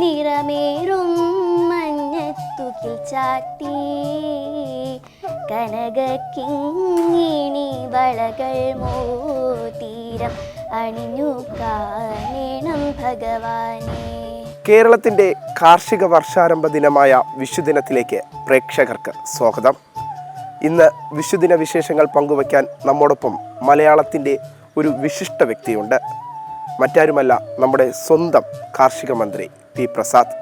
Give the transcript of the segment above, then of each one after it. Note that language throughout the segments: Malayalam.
നിറമേറും മഞ്ഞത്തുകിൽ ചാത്തി കനകക്കിങ്ങിണി വളകൾ മോതിരം അണിഞ്ഞു കാണണം ഭഗവാനെ. കേരളത്തിൻ്റെ കാർഷിക വർഷാരംഭ ദിനമായ വിഷുദിനത്തിലേക്ക് പ്രേക്ഷകർക്ക് സ്വാഗതം. ഇന്ന് വിഷുദിന വിശേഷങ്ങൾ പങ്കുവയ്ക്കാൻ നമ്മോടൊപ്പം മലയാളത്തിൻ്റെ ഒരു വിശിഷ്ട വ്യക്തിയുണ്ട്. മറ്റാരുമല്ല, നമ്മുടെ സ്വന്തം കാർഷിക മന്ത്രി പി പ്രസാദ്.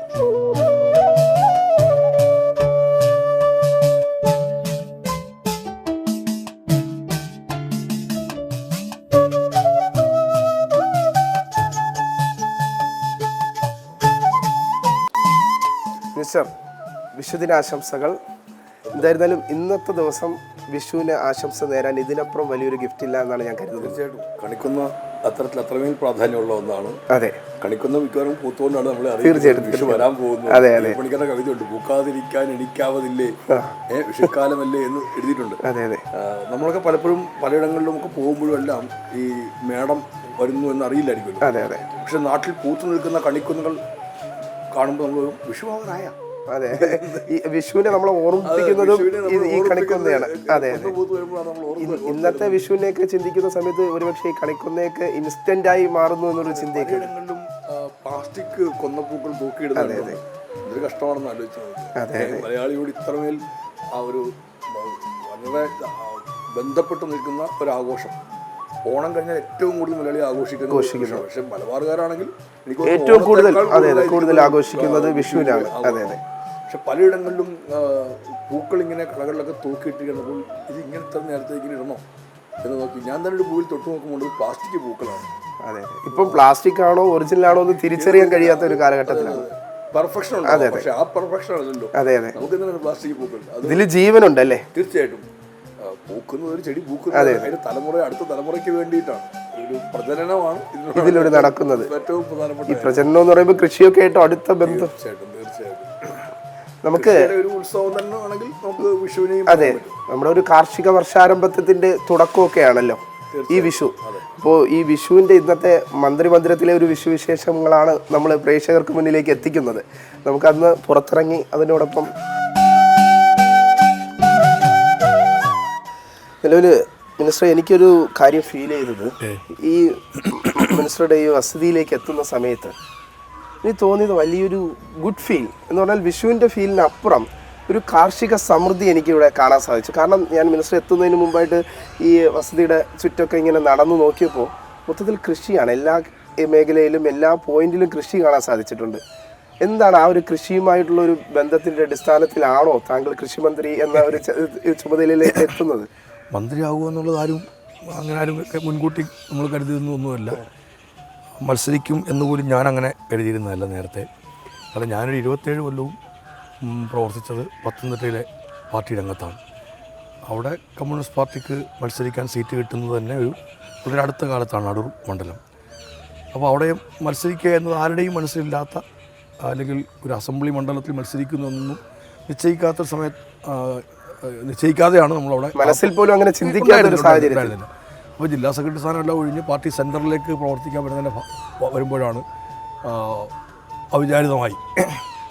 മിസ്റ്റർ, വിഷുദിനാശംസകൾ. എന്തായിരുന്നാലും ഇന്നത്തെ ദിവസം വിഷുവിന് ആശംസ നേരാൻ ഇതിനപ്പുറം വലിയൊരു ഗിഫ്റ്റ് ഇല്ല എന്നാണ് ഞാൻ കരുതുന്നത്. തീർച്ചയായിട്ടും കണിക്കുന്ന അത്തരത്തിൽ അത്രമേൽ പ്രാധാന്യമുള്ള ഒന്നാണ്. അതെ, കണിക്കുന്ന മിക്കവാറും പൂത്തുകൊണ്ടാണ് നമ്മളെ തീർച്ചയായിട്ടും വിഷു വരാൻ പോകുന്നത്. അതെ അതെ, പണിക്കാരുടെ കവിതയുണ്ട്, പൂക്കാതിരിക്കാൻ എണിക്കാവതില്ലേ വിഷുക്കാലമല്ലേ എന്ന് എഴുതിയിട്ടുണ്ട്. അതെ അതെ, നമ്മളൊക്കെ പലപ്പോഴും പലയിടങ്ങളിലും ഒക്കെ പോകുമ്പോഴും എല്ലാം ഈ മേടം വരുന്നു എന്ന് അറിയില്ലായിരിക്കും. അതെ അതെ, പക്ഷെ നാട്ടിൽ പൂത്തു നിൽക്കുന്ന കണിക്കുന്നുകൾ കാണുമ്പോൾ നമ്മൾ വിഷുവാകനായ അതെ, ഈ വിഷുവിനെ നമ്മളെ ഓർമ്മിപ്പിക്കുന്നതും ഈ കണിക്കൊന്നയാണ്. അതെ അതെ, ഇന്നത്തെ വിഷുവിനെയൊക്കെ ചിന്തിക്കുന്ന സമയത്ത് ഒരുപക്ഷെ ഈ കണിക്കൊന്നയൊക്കെ ഇൻസ്റ്റന്റ് ആയി മാറുന്നു എന്നൊരു ചിന്തയൊക്കെ. പ്ലാസ്റ്റിക് കൊന്നപ്പൂക്കൾ തൂക്കിയിടുന്നത് ഇതൊരു കഷ്ടമാണെന്ന് ആലോചിച്ചത്. മലയാളിയോട് ഇത്രമേൽ ആ ഒരു വളരെ ബന്ധപ്പെട്ട് നിൽക്കുന്ന ഒരാഘോഷം. ഓണം കഴിഞ്ഞാൽ ഏറ്റവും കൂടുതൽ മലയാളി ആഘോഷിക്കുന്നത്. പക്ഷെ മലബാറുകാരാണെങ്കിൽ ഏറ്റവും കൂടുതൽ ആഘോഷിക്കുന്നത് വിഷുവിനാണ്. അതെ അതെ, പക്ഷെ പലയിടങ്ങളിലും പൂക്കൾ ഇങ്ങനെ കടകളിലൊക്കെ തൂക്കിയിട്ടിരിക്കുന്നപ്പോൾ ഇത് ഇങ്ങനത്തെ നേരത്തെ ഇങ്ങനെ ഇടണോ എന്ന് നോക്കി ഞാൻ തന്നെ ഒരു പൂവിൽ തൊട്ട് നോക്കുമ്പോൾ പ്ലാസ്റ്റിക് പൂക്കളാണ്. അതെ, ഇപ്പം പ്ലാസ്റ്റിക് ആണോ ഒറിജിനൽ ആണോ എന്ന് തിരിച്ചറിയാൻ കഴിയാത്ത ഒരു കാലഘട്ടത്തിലാണ്. പെർഫെക്ഷൻ ഉണ്ട്, പക്ഷെ ആ പെർഫെക്ഷൻ അല്ലല്ലോ. അതെ അതെ, നമുക്ക് എന്താണ് പ്ലാസ്റ്റിക് പൂക്കൾ, ഇതിൽ ജീവനുണ്ടല്ലേ? തീർച്ചയായിട്ടും പൂക്കുന്ന ഒരു ചെടി പൂക്കുന്നത് അതിന്റെ അടുത്ത തലമുറയ്ക്ക് വേണ്ടിയിട്ടാണ്. ഒരു പ്രജനനമാണ് ഇതിലൂടെ നടക്കുന്നത്. ഏറ്റവും പ്രധാനപ്പെട്ട ഈ പ്രജനനം എന്ന് പറയുമ്പോൾ കൃഷിയൊക്കെ ആയിട്ട് അടുത്ത ബന്ധം. തീർച്ചയായിട്ടും നമുക്ക് ഒരു ഉത്സവം തന്നെ ആണെങ്കിൽ നമുക്ക് വിഷുവിനെയും. അതെ, നമ്മുടെ ഒരു കാർഷിക വർഷാരംഭത്തിന്റെ തുടക്കമൊക്കെ ആണല്ലോ ഈ വിഷു. അപ്പോൾ ഈ വിഷുവിന്റെ ഇന്നത്തെ മന്ത്രിമന്ദിരത്തിലെ ഒരു വിഷു വിശേഷങ്ങളാണ് നമ്മൾ പ്രേക്ഷകർക്ക് മുന്നിലേക്ക് എത്തിക്കുന്നത്. നമുക്കന്ന് പുറത്തിറങ്ങി അതിനോടൊപ്പം നിലവിൽ മിനിസ്റ്റർ, എനിക്കൊരു കാര്യം ഫീൽ ചെയ്തത് ഈ മിനിസ്റ്ററുടെ ഈ വസതിയിലേക്ക് എത്തുന്ന സമയത്ത് എനിക്ക് തോന്നിയത് വലിയൊരു ഗുഡ് ഫീൽ എന്ന് പറഞ്ഞാൽ വിഷുവിൻ്റെ ഫീലിനപ്പുറം ഒരു കാർഷിക സമൃദ്ധി എനിക്കിവിടെ കാണാൻ സാധിച്ചു. കാരണം ഞാൻ മിനിസ്റ്റർ എത്തുന്നതിന് മുമ്പായിട്ട് ഈ വസതിയുടെ ചുറ്റൊക്കെ ഇങ്ങനെ നടന്നു നോക്കിയപ്പോൾ മൊത്തത്തിൽ കൃഷിയാണ്. എല്ലാ മേഖലയിലും എല്ലാ പോയിന്റിലും കൃഷി കാണാൻ സാധിച്ചിട്ടുണ്ട്. എന്താണ് ആ ഒരു കൃഷിയുമായിട്ടുള്ള ഒരു ബന്ധത്തിൻ്റെ അടിസ്ഥാനത്തിലാണോ താങ്കൾ കൃഷിമന്ത്രി എന്ന ഒരു ചുമതലയിലേക്ക് എത്തുന്നത്? മന്ത്രിയാകുക എന്നുള്ളത് അങ്ങനെ ആരും മുൻകൂട്ടി നമ്മൾ കരുതിയൊന്നുമല്ല. മത്സരിക്കും എന്നുപോലും ഞാനങ്ങനെ കരുതിയിരുന്നതല്ല നേരത്തെ. കാരണം ഞാനൊരു 27 കൊല്ലവും പ്രവർത്തിച്ചത് പത്തനംതിട്ടയിലെ പാർട്ടി രംഗത്താണ്. അവിടെ കമ്മ്യൂണിസ്റ്റ് പാർട്ടിക്ക് മത്സരിക്കാൻ സീറ്റ് കിട്ടുന്നത് തന്നെ വളരെ അടുത്ത കാലത്താണ്, അടൂർ മണ്ഡലം. അപ്പോൾ അവിടെ മത്സരിക്കുക എന്നത് ആരുടെയും മനസ്സിലില്ലാത്ത, അല്ലെങ്കിൽ ഒരു അസംബ്ലി മണ്ഡലത്തിൽ മത്സരിക്കുന്നതൊന്നും നിശ്ചയിക്കാതെയാണ് നമ്മളവിടെ മനസ്സിൽ പോലും അങ്ങനെ ചിന്തിക്കാത്തൊരു സാഹചര്യം. അപ്പോൾ ജില്ലാ സെക്രട്ടറി സ്ഥാനമെല്ലാം ഒഴിഞ്ഞ് പാർട്ടി സെൻറ്ററിലേക്ക് പ്രവർത്തിക്കാൻ വരുമ്പോഴാണ് അവിചാരിതമായി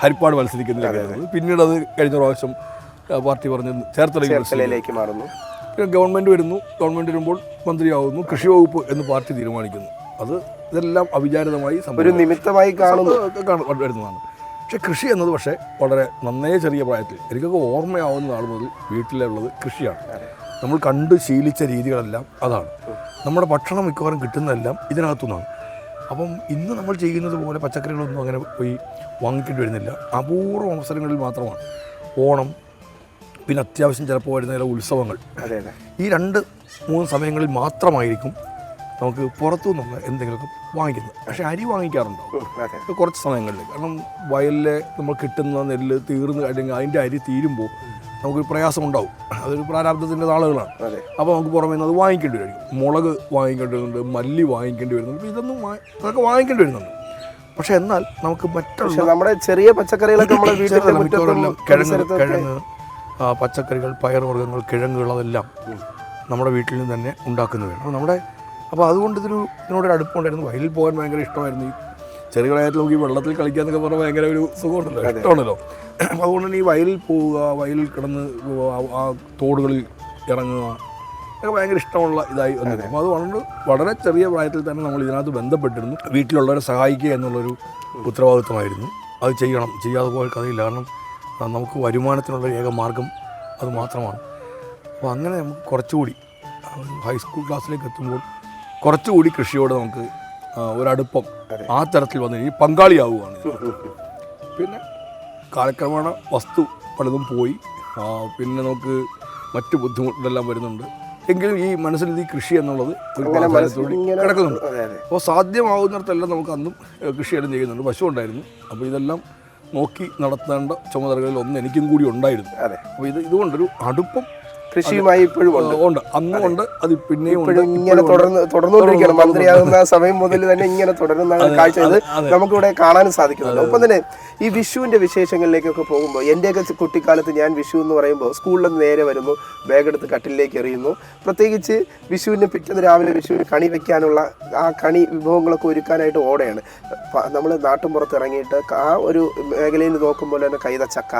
ഹരിപ്പാട് മത്സരിക്കുന്നത്. പിന്നീട് അത് കഴിഞ്ഞ പ്രാവശ്യം പാർട്ടി പറഞ്ഞ് ചേർത്തലയിലേക്ക് മാറുന്നു. പിന്നെ ഗവൺമെൻറ് വരുന്നു. ഗവൺമെൻറ് വരുമ്പോൾ മന്ത്രിയാവുന്നു, കൃഷി വകുപ്പ് എന്ന് പാർട്ടി തീരുമാനിക്കുന്നു. ഇതെല്ലാം അവിചാരിതമായി ഒരു നിമിത്തമായി വരുന്നതാണ്. പക്ഷേ കൃഷി എന്നത് വളരെ നന്നേ ചെറിയ പ്രായത്തിൽ എനിക്കൊക്കെ ഓർമ്മയാവുന്ന നാൾ മുതൽ വീട്ടിലുള്ളത് കൃഷിയാണ്. നമ്മൾ കണ്ട് ശീലിച്ച രീതികളെല്ലാം അതാണ്. നമ്മുടെ ഭക്ഷണം മിക്കവാറും കിട്ടുന്നതെല്ലാം ഇതിനകത്തുനിന്നാണ്. അപ്പം ഇന്ന് നമ്മൾ ചെയ്യുന്നത് പോലെ പച്ചക്കറികളൊന്നും അങ്ങനെ പോയി വാങ്ങിക്കേണ്ടി വരുന്നില്ല. അപൂർവ അവസരങ്ങളിൽ മാത്രമാണ്. ഓണം, പിന്നെ അത്യാവശ്യം ചിലപ്പോൾ വരുന്ന ചില ഉത്സവങ്ങൾ, ഈ 2-3 സമയങ്ങളിൽ മാത്രമായിരിക്കും നമുക്ക് പുറത്തു നിന്നുള്ള എന്തെങ്കിലുമൊക്കെ വാങ്ങിക്കുന്നത്. പക്ഷേ അരി വാങ്ങിക്കാറുണ്ടാവും കുറച്ച് സമയങ്ങളിൽ. കാരണം വയലിലെ നമ്മൾ കിട്ടുന്ന നെല്ല് തീർന്ന് അല്ലെങ്കിൽ അതിൻ്റെ അരി തീരുമ്പോൾ നമുക്കൊരു പ്രയാസമുണ്ടാവും. അതൊരു പ്രാരാബ്ധത്തിൻ്റെ നാളുകളാണ്. അപ്പോൾ നമുക്ക് പുറമേ നിന്ന് അത് വാങ്ങിക്കേണ്ടി വരും. മുളക് വാങ്ങിക്കേണ്ടി വരുന്നുണ്ട്, മല്ലി വാങ്ങിക്കേണ്ടി വരുന്നുണ്ട്, അതൊക്കെ വാങ്ങിക്കേണ്ടി വരുന്നുണ്ട്. പക്ഷെ എന്നാൽ നമുക്ക് മറ്റുള്ള നമ്മുടെ ചെറിയ പച്ചക്കറികളൊക്കെ നമ്മുടെ വീട്ടിലെല്ലാം കിഴങ്ങ്, പച്ചക്കറികൾ, പയറുവർഗ്ഗങ്ങൾ, കിഴങ്ങുകൾ, അതെല്ലാം നമ്മുടെ വീട്ടിൽ നിന്ന് തന്നെ ഉണ്ടാക്കുന്നതാണ്. അപ്പോൾ അതുകൊണ്ട് ഇതിനോടൊരു അടുപ്പമുണ്ടായിരുന്നു. വയലിൽ പോകാൻ ഭയങ്കര ഇഷ്ടമായിരുന്നു. ഈ ചെറിയ പ്രായത്തിൽ നമുക്ക് ഈ വെള്ളത്തിൽ കളിക്കാന്നൊക്കെ പറഞ്ഞാൽ ഭയങ്കര ഒരു സുഖമുണ്ടല്ലോ, ഇഷ്ടമാണല്ലോ. അപ്പോൾ അതുകൊണ്ട് തന്നെ ഈ വയലിൽ പോവുക, വയലിൽ കിടന്ന് ആ തോടുകളിൽ ഇറങ്ങുക ഒക്കെ ഭയങ്കര ഇഷ്ടമുള്ള ഇതായി വന്നത്. അപ്പോൾ അത് വളരെ ചെറിയ പ്രായത്തിൽ തന്നെ നമ്മൾ ഇതിനകത്ത് ബന്ധപ്പെട്ടിരുന്നു. വീട്ടിലുള്ളവരെ സഹായിക്കുക എന്നുള്ളൊരു ഉത്തരവാദിത്വമായിരുന്നു. അത് ചെയ്യണം, ചെയ്യാതെ പോയ കഥയില്ല. കാരണം നമുക്ക് വരുമാനത്തിനുള്ള ഏക മാർഗം അത് മാത്രമാണ്. അപ്പോൾ അങ്ങനെ നമുക്ക് കുറച്ചുകൂടി ഹൈസ്കൂൾ ക്ലാസ്സിലേക്ക് എത്തുമ്പോൾ കുറച്ചുകൂടി കൃഷിയോട് നമുക്ക് ഒരടുപ്പം ആ തരത്തിൽ വന്നു കഴിഞ്ഞാൽ പങ്കാളിയാവുകയാണ്. പിന്നെ കാലക്രമേണ വസ്തു പലതും പോയി, പിന്നെ നമുക്ക് മറ്റു ബുദ്ധിമുട്ടുകളെല്ലാം വരുന്നുണ്ട്. എങ്കിലും ഈ മനസ്സിൽ ഈ കൃഷി എന്നുള്ളത് ഒരു പ്രാധാന്യത്തോടെ കിടക്കുന്നുണ്ട്. അപ്പോൾ സാധ്യമാവുന്നിടത്തെല്ലാം നമുക്ക് അന്നും കൃഷിയെല്ലാം ചെയ്യുന്നുണ്ട്. പശു ഉണ്ടായിരുന്നു. അപ്പോൾ ഇതെല്ലാം നോക്കി നടത്തേണ്ട ചുമതലകളിൽ ഒന്ന് എനിക്കും കൂടി ഉണ്ടായിരുന്നു. അപ്പോൾ ഇതുകൊണ്ടൊരു അടുപ്പം കൃഷിയുമായി ഇപ്പോഴും ഉണ്ട്, അന്നുകൊണ്ട് അത് പിന്നെയും ഇങ്ങനെ തുടർന്നുകൊണ്ടിരിക്കുകയാണ്. മന്ത്രിയാകുന്ന സമയം മുതൽ തന്നെ ഇങ്ങനെ തുടരുന്ന കാഴ്ച നമുക്കിവിടെ കാണാനും സാധിക്കുന്നുണ്ട്. ഒപ്പം തന്നെ ഈ വിഷുവിന്റെ വിശേഷങ്ങളിലേക്കൊക്കെ പോകുമ്പോൾ എൻ്റെയൊക്കെ കുട്ടിക്കാലത്ത് ഞാൻ വിഷു എന്ന് പറയുമ്പോൾ സ്കൂളിൽ നിന്ന് നേരെ വരുന്നു, ബാഗെടുത്ത് കട്ടിലേക്ക് എറിയുന്നു. പ്രത്യേകിച്ച് വിഷുവിന് പിറ്റേന്ന് രാവിലെ വിഷുവിന് കണി വെക്കാനുള്ള ആ കണി വിഭവങ്ങളൊക്കെ ഒരുക്കാനായിട്ട് ഓടെയാണ്. നമ്മൾ നാട്ടിൻപുറത്ത് ഇറങ്ങിയിട്ട് ആ ഒരു മേഖലയിൽ നോക്കുമ്പോൾ തന്നെ കൈതച്ചക്ക,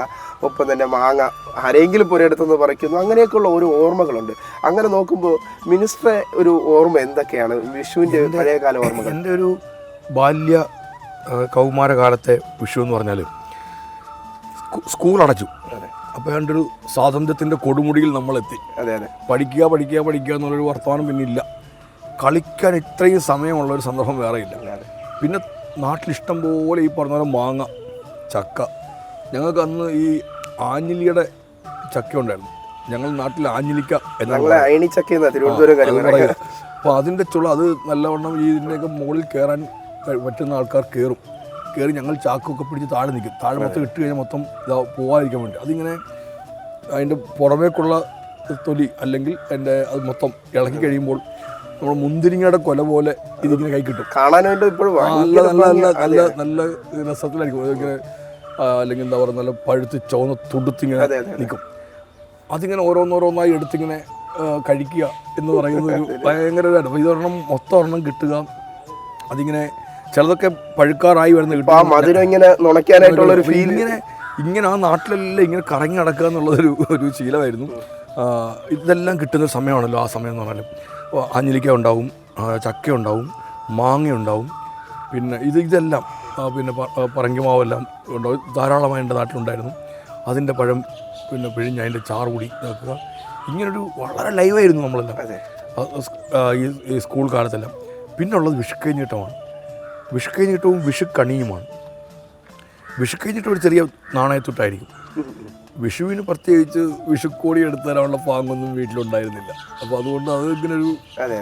ഒപ്പം തന്നെ മാങ്ങ, ആരെങ്കിലും പുരയിടത്തുനിന്ന് പറിക്കുന്നു. അങ്ങനെയൊക്കെയുള്ള ഓരോ ഓർമ്മകളുണ്ട്. അങ്ങനെ നോക്കുമ്പോൾ മിനിസ്റ്ററെ ഒരു ഓർമ്മ എന്തൊക്കെയാണ് വിഷുവിൻ്റെ പഴയകാല ഓർമ്മകൾ? എൻ്റെ ഒരു ബാല്യ കൗമാരകാലത്തെ വിഷു എന്ന് പറഞ്ഞാൽ സ്കൂൾ അടച്ചു. അപ്പോൾ എൻ്റെ ഒരു സ്വാതന്ത്ര്യത്തിൻ്റെ കൊടുമുടിയിൽ നമ്മളെത്തി. പഠിക്കുക പഠിക്കുക പഠിക്കുക എന്നുള്ളൊരു വർത്തമാനം പിന്നെ ഇല്ല. കളിക്കാൻ ഇത്രയും സമയമുള്ളൊരു സന്ദർഭം വേറെയില്ല. പിന്നെ നാട്ടിലിഷ്ടം പോലെ ഈ പറഞ്ഞ പോലെ മാങ്ങ, ചക്ക. ഞങ്ങൾക്ക് അന്ന് ഈ ആഞ്ഞിലിയുടെ ചക്ക ഉണ്ടായിരുന്നു. ഞങ്ങൾ നാട്ടിൽ ആഞ്ഞിലിക്ക അപ്പോൾ അതിൻ്റെ ചുള അത് നല്ലവണ്ണം ഇതിൻ്റെയൊക്കെ മുകളിൽ കയറാൻ പറ്റുന്ന ആൾക്കാർ കയറി ഞങ്ങൾ ചാക്കൊക്കെ പിടിച്ച് താഴെ നിൽക്കും. താഴെ മൊത്തം ഇട്ട് കഴിഞ്ഞാൽ മൊത്തം പോകാതിരിക്കാൻ വേണ്ടി അതിങ്ങനെ അതിൻ്റെ പുറമേക്കുള്ള തൊലി അല്ലെങ്കിൽ അത് മൊത്തം ഇളക്കി കഴിയുമ്പോൾ നമ്മുടെ മുന്തിരിങ്ങയുടെ കൊല പോലെ ഇതിങ്ങനെ കൈ കിട്ടും. കാണാനായിട്ട് ഇപ്പോഴും നല്ല നല്ല നല്ല നല്ല രസത്തിലായിരിക്കും. അതിങ്ങനെ അല്ലെങ്കിൽ എന്താ പറയുക, നല്ല പഴുത്ത് ചുവന്ന തുടുത്തിങ്ങനെ നിൽക്കും. അതിങ്ങനെ ഓരോന്നോരോന്നായി എടുത്തിങ്ങനെ കഴിക്കുക എന്ന് പറയുന്ന ഒരു ഭയങ്കര ഇതാണ്. അപ്പോൾ ഇതൊരെണ്ണം മൊത്തം ഒരെണ്ണം കിട്ടുക, അതിങ്ങനെ ചിലതൊക്കെ പഴുക്കാറായി വരുന്ന കിട്ടും. ഇങ്ങനെ ആ നാട്ടിലെല്ലാം ഇങ്ങനെ കറങ്ങി നടക്കുക എന്നുള്ളതൊരു ശീലമായിരുന്നു. ഇതെല്ലാം കിട്ടുന്ന സമയമാണല്ലോ ആ സമയം എന്ന് പറഞ്ഞാൽ. ആഞ്ഞിലിക്ക ഉണ്ടാവും, ചക്ക ഉണ്ടാവും, മാങ്ങ ഉണ്ടാവും, പിന്നെ ഇതെല്ലാം പിന്നെ പറങ്കിമാവെല്ലാം ഉണ്ടാവും. ധാരാളമായി എൻ്റെ നാട്ടിലുണ്ടായിരുന്നു. അതിൻ്റെ പഴം പിന്നെ പിഴിഞ്ഞ് അതിൻ്റെ ചാറ് കൂടി നോക്കുക. ഇങ്ങനൊരു വളരെ ലൈവായിരുന്നു നമ്മളെല്ലാം ഈ സ്കൂൾ കാലത്തെല്ലാം. പിന്നെ ഉള്ളത് വിഷുക്കൈനീട്ടമാണ്. വിഷുക്കൈനീട്ടവും വിഷുക്കണിയുമാണ്. വിഷുക്കൈനീട്ടം ഒരു ചെറിയ നാണയത്തൊട്ടായിരിക്കും. വിഷുവിന് പ്രത്യേകിച്ച് വിഷുക്കോടി എടുത്തു തരാനുള്ള പാങ്ങൊന്നും വീട്ടിലുണ്ടായിരുന്നില്ല. അപ്പോൾ അതുകൊണ്ട് അതിങ്ങനൊരു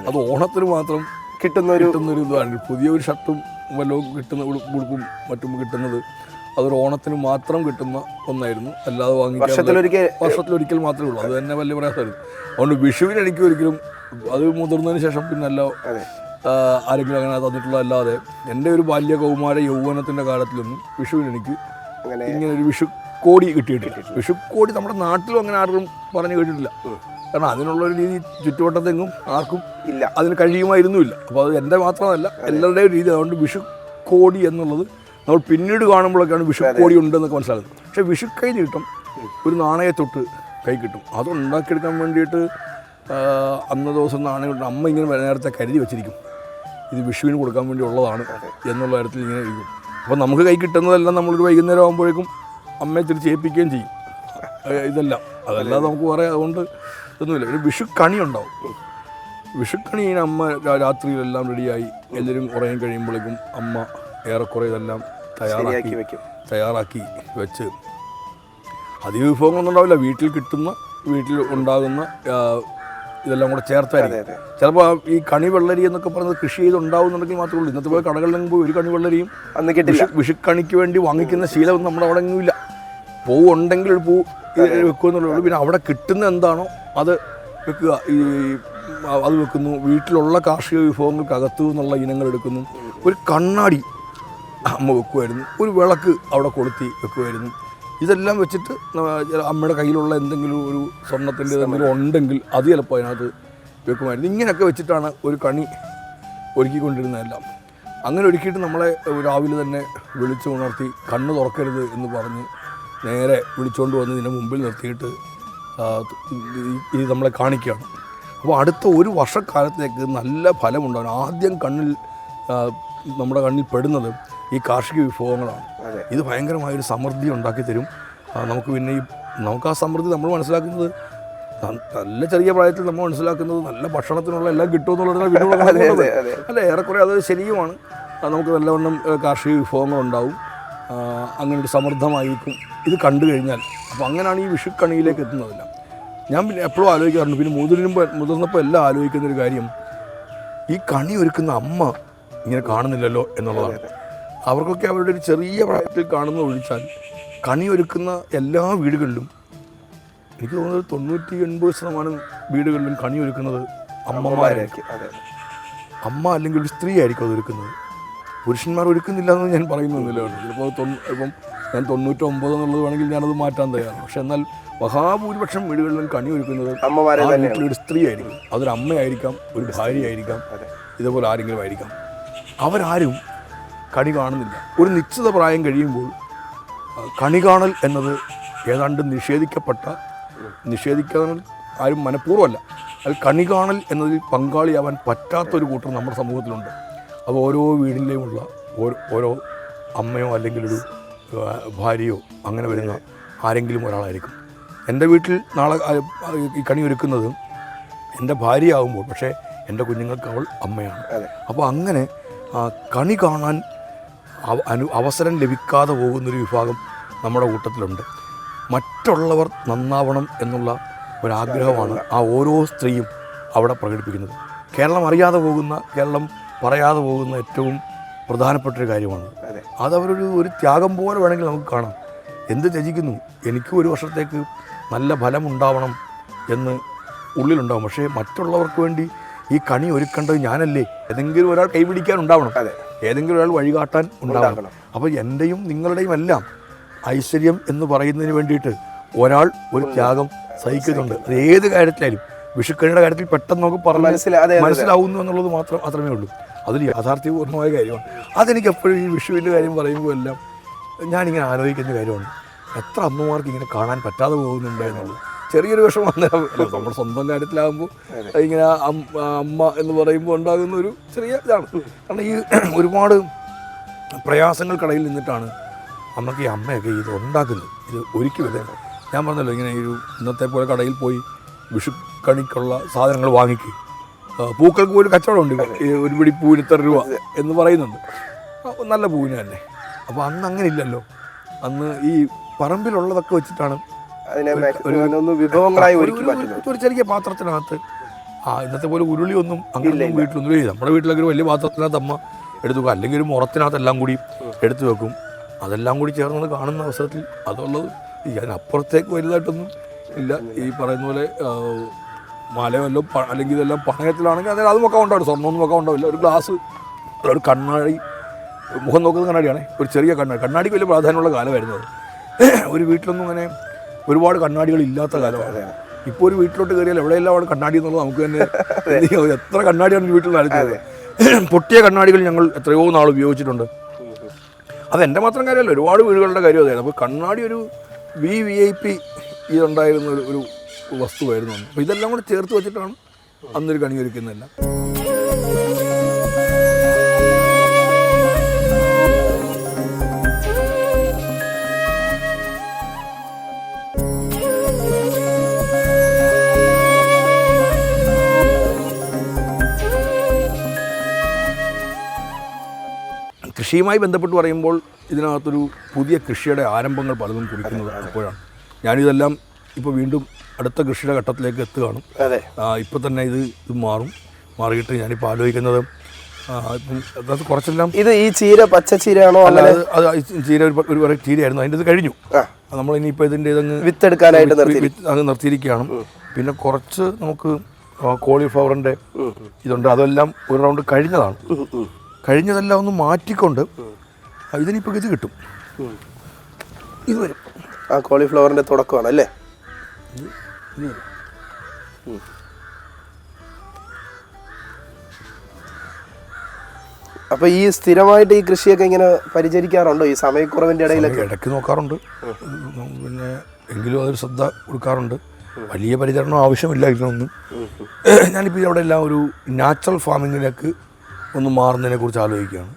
അത് ഓണത്തിന് മാത്രം കിട്ടുന്നൊരു ഇതാണ്. പുതിയൊരു ഷർട്ടും വല്ലതും കിട്ടുന്ന ഉടുപ്പും മറ്റും കിട്ടുന്നത് അതൊരു ഓണത്തിന് മാത്രം കിട്ടുന്ന ഒന്നായിരുന്നു. അല്ലാതെ വർഷത്തിലൊരിക്കൽ മാത്രമേ ഉള്ളൂ. അത് തന്നെ വലിയ പ്രയാസമായിരുന്നു. അതുകൊണ്ട് വിഷുവിന് എനിക്ക് ഒരിക്കലും അത് മുതിർന്നതിന് ശേഷം പിന്നെ ആരെങ്കിലും അങ്ങനെ തന്നിട്ടുള്ള അല്ലാതെ എൻ്റെ ഒരു ബാല്യ കൗമാര യൗവനത്തിൻ്റെ കാലത്തിലൊന്നും വിഷുവിന് എനിക്ക് ഇങ്ങനെ ഒരു വിഷുക്കോടി കിട്ടിയിട്ടില്ല. വിഷുക്കോടി നമ്മുടെ നാട്ടിലും അങ്ങനെ ആർക്കും പറഞ്ഞു കേട്ടിട്ടില്ല. കാരണം അതിനുള്ളൊരു രീതി ചുറ്റുവട്ടത്തെങ്ങും ആർക്കും ഇല്ല, അതിന് കഴിയുമായിരുന്നുമില്ല. അപ്പോൾ അത് എൻ്റെ മാത്രമല്ല, എല്ലാവരുടെയും രീതി. അതുകൊണ്ട് വിഷുക്കോടി എന്നുള്ളത് നമ്മൾ പിന്നീട് കാണുമ്പോഴൊക്കെയാണ് വിഷുക്കോടി ഉണ്ടെന്നൊക്കെ മനസ്സിലാകുന്നത്. പക്ഷേ വിഷുക്കൈ നീട്ടം ഒരു നാണയത്തൊട്ട് കൈ കിട്ടും. അത് ഉണ്ടാക്കിയെടുക്കാൻ വേണ്ടിയിട്ട് അന്ന ദിവസം നാണയം അമ്മ ഇങ്ങനെ നേരത്തെ കരുതി വെച്ചിരിക്കും. ഇത് വിഷുവിന് കൊടുക്കാൻ വേണ്ടി ഉള്ളതാണ് എന്നുള്ള കാര്യത്തിൽ ഇങ്ങനെ ഇരിക്കും. അപ്പോൾ നമുക്ക് കൈ കിട്ടുന്നതെല്ലാം നമ്മളൊരു വൈകുന്നേരം ആകുമ്പോഴേക്കും അമ്മയെ തിരിച്ച് ഏൽപ്പിക്കുകയും ചെയ്യും. ഇതെല്ലാം അതല്ലാതെ നമുക്ക് പറയാം. അതുകൊണ്ട് ഇതൊന്നുമില്ല. ഒരു വിഷുക്കണി ഉണ്ടാവും. വിഷുക്കണി അമ്മ രാത്രിയിലെല്ലാം റെഡിയായി എല്ലാവരും ഉറങ്ങി കഴിയുമ്പോഴേക്കും അമ്മ ഏറെക്കുറെ ഇതെല്ലാം തയ്യാറാക്കി വെച്ച് അധിക വിഭവങ്ങളൊന്നും ഉണ്ടാവില്ല. വീട്ടിൽ ഉണ്ടാകുന്ന ഇതെല്ലാം കൂടെ ചേർത്തായിരിക്കും. ചിലപ്പോൾ ഈ കണി വെള്ളരി എന്നൊക്കെ പറയുന്നത് കൃഷി ചെയ്തുണ്ടാവുന്നുണ്ടെങ്കിൽ മാത്രമേ ഉള്ളൂ. ഇന്നത്തെ പോലെ കടകളിലെങ്കിലും പോയി ഒരു കണി വെള്ളരിയും വിഷുക്കണിക്ക് വേണ്ടി വാങ്ങിക്കുന്ന ശീലമൊന്നും നമ്മുടെ അവിടെ എങ്ങും ഇല്ല. പൂവുണ്ടെങ്കിൽ ഒരു പൂ വെക്കുമെന്നുള്ളൂ. പിന്നെ അവിടെ കിട്ടുന്ന എന്താണോ അത് വെക്കുക. അത് വെക്കുന്നു. വീട്ടിലുള്ള കാർഷിക വിഭവങ്ങൾക്കകത്തു നിന്നുള്ള ഇനങ്ങൾ എടുക്കുന്നു. ഒരു കണ്ണാടി അമ്മ വെക്കുമായിരുന്നു. ഒരു വിളക്ക് അവിടെ കൊളുത്തി വെക്കുമായിരുന്നു. ഇതെല്ലാം വെച്ചിട്ട് അമ്മയുടെ കയ്യിലുള്ള എന്തെങ്കിലും ഒരു സ്വർണ്ണത്തിൻ്റെ എന്തെങ്കിലും ഉണ്ടെങ്കിൽ അത് ചിലപ്പോൾ അതിനകത്ത് വെക്കുമായിരുന്നു. ഇങ്ങനെയൊക്കെ വെച്ചിട്ടാണ് ഒരു കണി ഒരുക്കിക്കൊണ്ടിരുന്നതെല്ലാം. അങ്ങനെ ഒരുക്കിയിട്ട് നമ്മളെ രാവിലെ തന്നെ വിളിച്ചു ഉണർത്തി കണ്ണ് തുറക്കരുത് എന്ന് പറഞ്ഞ് നേരെ വിളിച്ചുകൊണ്ട് വന്ന് ഇതിൻ്റെ മുമ്പിൽ നിർത്തിയിട്ട് ഇത് നമ്മളെ കാണിക്കുകയാണ്. അപ്പോൾ അടുത്ത ഒരു വർഷക്കാലത്തേക്ക് നല്ല ഫലമുണ്ടാകും. ആദ്യം നമ്മുടെ കണ്ണിൽ പെടുന്നത് ഈ കാർഷിക വിഭവങ്ങളാണ്. ഇത് ഭയങ്കരമായൊരു സമൃദ്ധി ഉണ്ടാക്കി തരും നമുക്ക്. പിന്നെ നമുക്ക് ആ സമൃദ്ധി നമ്മൾ മനസ്സിലാക്കുന്നത് നല്ല ചെറിയ പ്രായത്തിൽ നമ്മൾ മനസ്സിലാക്കുന്നത് നല്ല ഭക്ഷണത്തിനുള്ള എല്ലാം കിട്ടുമെന്നുള്ളത് അല്ല, ഏറെക്കുറെ അത് ശരിയുമാണ്. നമുക്ക് നല്ലവണ്ണം കാർഷിക വിഭവങ്ങളുണ്ടാവും, അങ്ങനെ ഒരു സമൃദ്ധമായിരിക്കും ഇത് കണ്ടു കഴിഞ്ഞാൽ. അപ്പോൾ അങ്ങനെയാണ് ഈ വിഷുക്കണിയിലേക്ക് എത്തുന്നതെല്ലാം. ഞാൻ പിന്നെ എപ്പോഴും ആലോചിക്കാറുണ്ട്, പിന്നെ മുതിർന്നപ്പോൾ എല്ലാം ആലോചിക്കുന്നൊരു കാര്യം, ഈ കണി ഒരുക്കുന്ന അമ്മ ഇങ്ങനെ കാണുന്നില്ലല്ലോ എന്നുള്ളതാണ്. അവർക്കൊക്കെ അവരുടെ ഒരു ചെറിയ പ്രായത്തിൽ കാണുന്നത് ഒഴിച്ചാൽ കണി ഒരുക്കുന്ന എല്ലാ വീടുകളിലും എനിക്ക് തോന്നുന്നത് 90-80% വീടുകളിലും കണി ഒരുക്കുന്നത് അമ്മമാരായിരിക്കും. അമ്മ അല്ലെങ്കിൽ ഒരു സ്ത്രീ ആയിരിക്കും അത് ഒരുക്കുന്നത്. പുരുഷന്മാർ ഒരുക്കുന്നില്ല എന്ന് ഞാൻ പറയുന്നൊന്നുമില്ല. ചിലപ്പോൾ ഇപ്പം ഞാൻ 99 എന്നുള്ളത് വേണമെങ്കിൽ ഞാനത് മാറ്റാൻ തയ്യാറാണ്. പക്ഷെ എന്നാൽ മഹാഭൂരിപക്ഷം വീടുകളിലും കണി ഒരുക്കുന്നത് ഒരു സ്ത്രീ ആയിരിക്കും. അതൊരു അമ്മയായിരിക്കാം, ഒരു ഭാര്യയായിരിക്കാം, ഇതേപോലെ ആരെങ്കിലും ആയിരിക്കാം. അവരാരും കണി കാണുന്നില്ല. ഒരു നിശ്ചിത പ്രായം കഴിയുമ്പോൾ കണി കാണൽ എന്നത് ഏതാണ്ട് നിഷേധിക്കാൻ ആരും മനഃപൂർവ്വമല്ല, അത് കണി കാണൽ എന്നതിൽ പങ്കാളിയാവാൻ പറ്റാത്തൊരു കൂട്ടർ നമ്മുടെ സമൂഹത്തിലുണ്ട്. അപ്പോൾ ഓരോ വീടിൻ്റെയുമുള്ള ഓരോ അമ്മയോ അല്ലെങ്കിൽ ഒരു ഭാര്യയോ അങ്ങനെ വരുന്ന ആരെങ്കിലും ഒരാളായിരിക്കും. എൻ്റെ വീട്ടിൽ നാളെ ഈ കണി ഒരുക്കുന്നത് എൻ്റെ ഭാര്യയാകുമ്പോൾ, പക്ഷേ എൻ്റെ കുഞ്ഞുങ്ങൾക്ക് അവൾ അമ്മയാണ്. അപ്പോൾ അങ്ങനെ കണി കാണാൻ അവസരം ലഭിക്കാതെ പോകുന്നൊരു വിഭാഗം നമ്മുടെ കൂട്ടത്തിലുണ്ട്. മറ്റുള്ളവർ നന്നാവണം എന്നുള്ള ഒരാഗ്രഹമാണ് ആ ഓരോ സ്ത്രീയും അവിടെ പ്രകടിപ്പിക്കുന്നത്. കേരളം അറിയാതെ പോകുന്ന, കേരളം പറയാതെ പോകുന്ന ഏറ്റവും പ്രധാനപ്പെട്ടൊരു കാര്യമാണ്. അതവരൊരു ത്യാഗം പോലെ വേണമെങ്കിൽ നമുക്ക് കാണാം. എന്ത് ത്യജിക്കുന്നു, എനിക്ക് ഒരു വർഷത്തേക്ക് നല്ല ഫലമുണ്ടാവണം എന്ന് ഉള്ളിലുണ്ടാവും. പക്ഷേ മറ്റുള്ളവർക്ക് വേണ്ടി ഈ കണി ഒരുക്കേണ്ടത് ഞാനല്ലേ? ഏതെങ്കിലും ഒരാൾ കൈപിടിക്കാനുണ്ടാവണം, ഏതെങ്കിലും ഒരാൾ വഴികാട്ടാൻ ഉണ്ടാവണം. അപ്പോൾ എൻ്റെയും നിങ്ങളുടെയും എല്ലാം ഐശ്വര്യം എന്ന് പറയുന്നതിന് വേണ്ടിയിട്ട് ഒരാൾ ഒരു ത്യാഗം സഹിക്കുന്നുണ്ട്. അത് ഏത് കാര്യത്തിലായാലും. വിഷുക്കണിയുടെ കാര്യത്തിൽ പെട്ടെന്ന് നമുക്ക് മനസ്സിലാവുന്നു എന്നുള്ളത് മാത്രമേ ഉള്ളൂ. അതൊരു യാഥാർത്ഥ്യപൂർണ്ണമായ കാര്യമാണ്. അതെനിക്ക് എപ്പോഴും ഈ വിഷുവിൻ്റെ കാര്യം പറയുമ്പോൾ എല്ലാം ഞാനിങ്ങനെ ആലോചിക്കുന്ന കാര്യമാണ്, എത്ര അമ്മമാർക്ക് ഇങ്ങനെ കാണാൻ പറ്റാതെ പോകുന്നുണ്ട് എന്നുള്ളത്. ചെറിയൊരു വിഷമം നമ്മുടെ സ്വന്തം കാര്യത്തിലാകുമ്പോൾ ഇങ്ങനെ അമ്മ എന്ന് പറയുമ്പോൾ ഉണ്ടാകുന്ന ഒരു ചെറിയ ഇതാണ്. കാരണം ഈ ഒരുപാട് പ്രയാസങ്ങൾക്കിടയിൽ നിന്നിട്ടാണ് നമുക്ക് ഈ അമ്മയൊക്കെ ഇത് ഉണ്ടാക്കുന്നത്. ഇത് ഒരുക്കില്ല. ഞാൻ പറഞ്ഞല്ലോ, ഇങ്ങനെ ഒരു ഇന്നത്തെ പോലെ കടയിൽ പോയി വിഷുക്കണിക്കുള്ള സാധനങ്ങൾ വാങ്ങിക്കുക. പൂക്കൾക്ക് ഒരു കച്ചവടമുണ്ട്, ഒരു പിടി പൂവിന് ഇത്ര രൂപ എന്ന് പറയുന്നുണ്ട്, നല്ല പൂവിന് തന്നെ. അപ്പോൾ അന്ന് അങ്ങനെ ഇല്ലല്ലോ. അന്ന് ഈ പറമ്പിലുള്ളതൊക്കെ വെച്ചിട്ടാണ് വിഭവങ്ങളായി ഒരു ചെറിയ പാത്രത്തിനകത്ത്. ഇന്നത്തെ പോലെ ഉരുളിയൊന്നും അങ്ങനെ വീട്ടിലൊന്നും ഇല്ല. നമ്മുടെ വീട്ടിലൊക്കെ ഒരു വലിയ പാത്രത്തിനകത്ത് അമ്മ എടുത്തു വെക്കും, അല്ലെങ്കിൽ ഒരു മുറത്തിനകത്ത് എല്ലാം കൂടി എടുത്തു വെക്കും. അതെല്ലാം കൂടി ചേർന്നത് കാണുന്ന അവസരത്തിൽ അതുള്ളത് അതിനപ്പുറത്തേക്ക് വലുതായിട്ടൊന്നും ഇല്ല. ഈ പറയുന്ന പോലെ മലയല്ലോ അല്ലെങ്കിൽ ഇതെല്ലാം പണയത്തിലാണെങ്കിൽ അതായത് അത് മുഖം ഉണ്ടാവും, സ്വർണ്ണമൊന്നും മുഖം ഉണ്ടാവില്ല. ഒരു ഗ്ലാസ്, ഒരു കണ്ണാടി, മുഖം നോക്കുന്ന കണ്ണാടിയാണ്, ഒരു ചെറിയ കണ്ണാടിക്ക് വലിയ പ്രാധാന്യമുള്ള കാലമായിരുന്നു അത്. ഒരു വീട്ടിലൊന്നും അങ്ങനെ ഒരുപാട് കണ്ണാടികൾ ഇല്ലാത്ത കാലമാണ്. ഇപ്പോൾ ഒരു വീട്ടിലോട്ട് കയറിയാൽ എവിടെയെല്ലാം അവിടെ കണ്ണാടി എന്നുള്ളത് നമുക്ക് തന്നെ എത്ര കണ്ണാടിയാണ് വീട്ടിൽ നടക്കുന്നത്. പൊട്ടിയ കണ്ണാടികൾ ഞങ്ങൾ എത്രയോ നാൾ ഉപയോഗിച്ചിട്ടുണ്ട്. അതെൻ്റെ മാത്രം കാര്യമല്ല, ഒരുപാട് വീടുകളുടെ കാര്യം അതായിരുന്നു. അപ്പോൾ കണ്ണാടി ഒരു VIP ഇതുണ്ടായിരുന്ന ഒരു വസ്തുവായിരുന്നു. അപ്പോൾ ഇതെല്ലാം കൂടെ ചേർത്ത് വെച്ചിട്ടാണ് അന്നൊരു കണി ഒരുക്കുന്നതെല്ലാം. കൃഷിയുമായി ബന്ധപ്പെട്ട് പറയുമ്പോൾ ഇതിനകത്തൊരു പുതിയ കൃഷിയുടെ ആരംഭങ്ങൾ പലതും കുറിക്കുന്നത് അപ്പോഴാണ്. ഞാനിതെല്ലാം ഇപ്പോൾ വീണ്ടും അടുത്ത കൃഷിയുടെ ഘട്ടത്തിലേക്ക് എത്തുകയാണ്. ഇപ്പോൾ തന്നെ ഇത് മാറിയിട്ട് ഞാനിപ്പോൾ ആലോചിക്കുന്നത് ഇപ്പം കുറച്ചെല്ലാം ഈ ചീര പച്ച ചീരയാണോ? അല്ല, അത് ചീര ഒരു ചീരയായിരുന്നു, അതിൻ്റെ ഇത് കഴിഞ്ഞു. നമ്മളിനിയിപ്പോൾ ഇതിൻ്റെ ഇതങ്ങ് വിത്തെടുക്കാനായിട്ട് അങ്ങ് നിർത്തിയിരിക്കുകയാണ്. പിന്നെ കുറച്ച് നമുക്ക് കോളിഫ്ലവറിൻ്റെ ഇതുണ്ട്, അതെല്ലാം ഒരു റൗണ്ട് കഴിഞ്ഞതെല്ലാം ഒന്ന് മാറ്റിക്കൊണ്ട് ഇതിനിപ്പോൾ ഇത് കിട്ടും. ഇത് വരും. ആ കോളിഫ്ലവറിൻ്റെ തുടക്കമാണ് അല്ലേ? അപ്പൊ ഈ സ്ഥിരമായിട്ട് ഈ കൃഷിയൊക്കെ ഇങ്ങനെ പരിചരിക്കാറുണ്ടോ ഈ സമയക്കുറവിന്റെ ഇടയിലൊക്കെ? ഇടയ്ക്ക് നോക്കാറുണ്ട്, പിന്നെ എങ്കിലും അതൊരു ശ്രദ്ധ കൊടുക്കാറുണ്ട്. വലിയ പരിചരണം ആവശ്യമില്ല ഇതിനൊന്നും. ഞാനിപ്പോൾ അവിടെ എല്ലാം ഒരു നാച്ചുറൽ ഫാമിങ്ങിലേക്ക് ഒന്ന് മാറുന്നതിനെ കുറിച്ച് ആലോചിക്കുകയാണ്.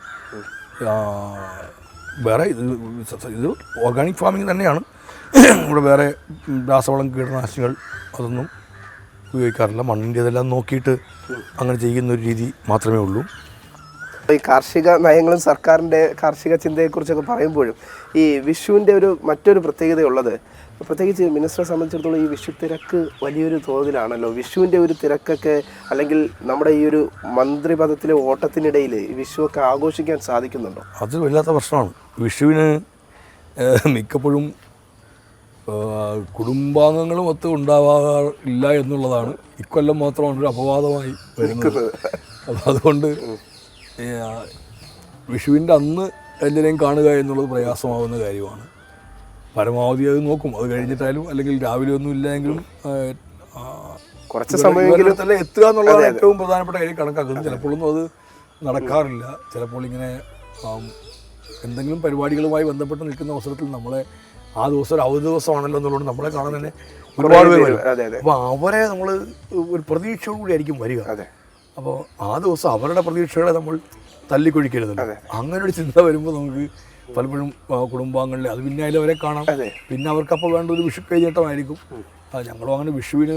വേറെ ഇത് ഓർഗാനിക് ഫാമിങ് തന്നെയാണ്. ഇവിടെ വേറെ രാസവളം, കീടനാശിനികൾ അതൊന്നും ഉപയോഗിക്കാറില്ല. മണ്ണിൻ്റെ ഇതെല്ലാം നോക്കിയിട്ട് അങ്ങനെ ചെയ്യുന്നൊരു രീതി മാത്രമേ ഉള്ളൂ. ഈ കാർഷിക നയങ്ങളും സർക്കാരിൻ്റെ കാർഷിക ചിന്തയെക്കുറിച്ചൊക്കെ പറയുമ്പോഴും ഈ വിഷുവിൻ്റെ മറ്റൊരു പ്രത്യേകതയുള്ളത്, പ്രത്യേകിച്ച് മിനിസ്റ്ററെ സംബന്ധിച്ചിടത്തോളം ഈ വിഷു തിരക്ക് വലിയൊരു തോതിലാണല്ലോ. വിഷുവിൻ്റെ ഒരു തിരക്കൊക്കെ അല്ലെങ്കിൽ നമ്മുടെ ഈ ഒരു മന്ത്രിപദത്തിലെ ഓട്ടത്തിനിടയിൽ ഈ വിഷുവൊക്കെ ആഘോഷിക്കാൻ സാധിക്കുന്നുണ്ടോ? അത് വല്ലാത്ത പ്രശ്നമാണ്. വിഷുവിന് മിക്കപ്പോഴും കുടുംബാംഗങ്ങളും ഒത്ത് ഉണ്ടാവാറില്ല എന്നുള്ളതാണ് ഇക്കൊല്ലം മാത്രമാണ് ഒരു അപവാദമായി വരുന്നത്. അപ്പോൾ അതുകൊണ്ട് വിഷുവിൻ്റെ അന്ന് എല്ലാവരെയും കാണുക എന്നുള്ളത് പ്രയാസമാവുന്ന കാര്യമാണ്. പരമാവധി അത് നോക്കും. അത് കഴിഞ്ഞിട്ടായാലും അല്ലെങ്കിൽ രാവിലെ ഒന്നും ഇല്ലെങ്കിലും കുറച്ച് സമയമെങ്കിലും തന്നെ എത്തുക എന്നുള്ളതാണ് ഏറ്റവും പ്രധാനപ്പെട്ട കാര്യം കണക്കാക്കുന്നത്. ചിലപ്പോഴൊന്നും അത് നടക്കാറില്ല. ചിലപ്പോൾ ഇങ്ങനെ എന്തെങ്കിലും പരിപാടികളുമായി ബന്ധപ്പെട്ട് നിൽക്കുന്ന അവസരത്തിൽ നമ്മളെ ആ ദിവസം ഒരു അവധി ദിവസമാണല്ലോ എന്നുള്ളത് നമ്മളെ കാണാൻ തന്നെ ഒരുപാട് പേര് വരും. അപ്പോൾ അവരെ നമ്മൾ ഒരു പ്രതീക്ഷയോടുകൂടി ആയിരിക്കും വരിക. അപ്പോൾ ആ ദിവസം അവരുടെ പ്രതീക്ഷകളെ നമ്മൾ തല്ലിക്കൊഴിക്കരുതല്ലോ. അങ്ങനെ ഒരു ചിന്ത വരുമ്പോൾ നമുക്ക് പലപ്പോഴും കുടുംബാംഗങ്ങളിലെ അത് പിന്നെ അതിലവരെ കാണാം. പിന്നെ അവർക്കപ്പോൾ വേണ്ട ഒരു വിഷു കൈനീട്ടമായിരിക്കും. ഞങ്ങളും അങ്ങനെ വിഷുവിന്